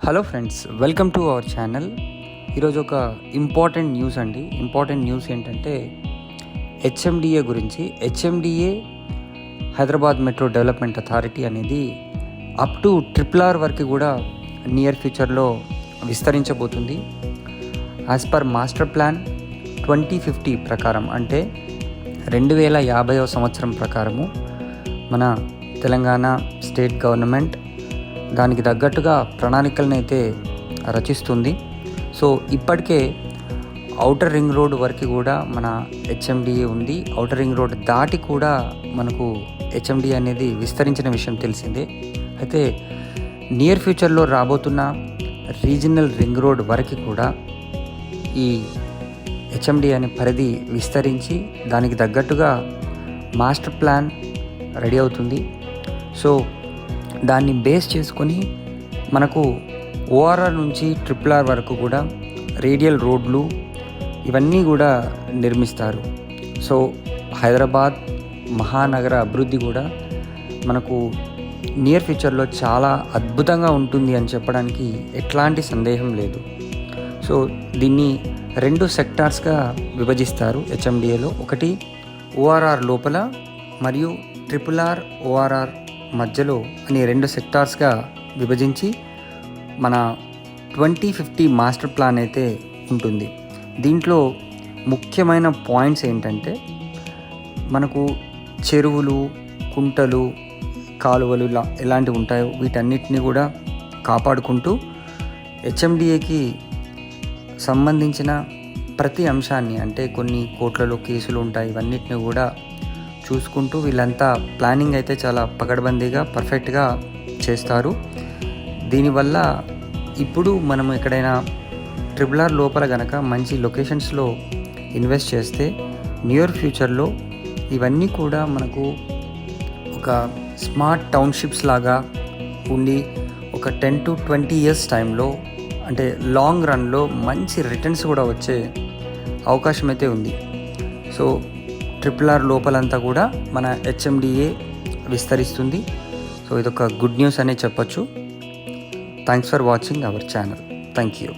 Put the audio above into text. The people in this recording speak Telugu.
Hello friends, welcome to our channel. ఈరోజు ఒక ఇంపార్టెంట్ న్యూస్ ఏంటంటే హెచ్ఎండిఏ గురించి. HMDA Hyderabad metro development authority అనేది అప్ టు RRR వరకు కూడా నియర్ ఫ్యూచర్లో విస్తరించబోతుంది. యాజ్ పర్ మాస్టర్ ప్లాన్ 2050 ప్రకారం, అంటే 2050వ సంవత్సరం ప్రకారము మన తెలంగాణ స్టేట్ గవర్నమెంట్ దానికి తగ్గట్టుగా ప్రణాళికలను అయితే రచిస్తుంది. సో ఇప్పటికే ఔటర్ రింగ్ రోడ్ వరకు కూడా మన హెచ్ఎండిఏ ఉంది. ఔటర్ రింగ్ రోడ్ దాటి కూడా మనకు హెచ్ఎండిఏ అనేది విస్తరించిన విషయం తెలిసిందే. అయితే నియర్ ఫ్యూచర్లో రాబోతున్న రీజనల్ రింగ్ రోడ్ వరకు కూడా ఈ హెచ్ఎండిఏ అనే పరిధి విస్తరించి దానికి తగ్గట్టుగా మాస్టర్ ప్లాన్ రెడీ అవుతుంది. సో దాన్ని బేస్ చేసుకొని మనకు ORR నుంచి RRR వరకు కూడా రేడియల్ రోడ్లు ఇవన్నీ కూడా నిర్మిస్తారు. సో హైదరాబాద్ మహానగర అభివృద్ధి కూడా మనకు నియర్ ఫ్యూచర్లో చాలా అద్భుతంగా ఉంటుంది అని చెప్పడానికి ఎట్లాంటి సందేహం లేదు. సో దీన్ని 2 సెక్టార్స్గా విభజిస్తారు హెచ్ఎండిఏలో. ఒకటి ORR లోపల మరియు RRR ORR మధ్యలో అని 2 సెక్టార్స్గా విభజించి మన 2050 మాస్టర్ ప్లాన్ అయితే ఉంటుంది. దీంట్లో ముఖ్యమైన పాయింట్స్ ఏంటంటే మనకు చెరువులు, కుంటలు, కాలువలు ఎలాంటివి ఉంటాయో వీటన్నిటిని కూడా కాపాడుకుంటూ హెచ్ఎండిఏకి సంబంధించిన ప్రతి అంశాన్ని, అంటే కొన్ని కోట్లలో కేసులు ఉంటాయి, ఇవన్నిటిని కూడా చూసుకుంటూ వీళ్ళంతా ప్లానింగ్ అయితే చాలా పకడ్బందీగా పర్ఫెక్ట్గా చేస్తారు. దీనివల్ల ఇప్పుడు మనం ఎక్కడైనా RRR లోపల గనక మంచి లొకేషన్స్లో ఇన్వెస్ట్ చేస్తే నియర్ ఫ్యూచర్లో ఇవన్నీ కూడా మనకు ఒక స్మార్ట్ టౌన్షిప్స్ లాగా ఉండి ఒక 10 to 20 years టైంలో, అంటే లాంగ్ రన్లో మంచి రిటర్న్స్ కూడా వచ్చే అవకాశం అయితే ఉంది. సో RRR లోపలంతా కూడా మన హెచ్ఎండిఏ విస్తరిస్తుంది. సో ఇదొక గుడ్ న్యూస్ అనే చెప్పొచ్చు. Thanks for watching our channel. Thank you.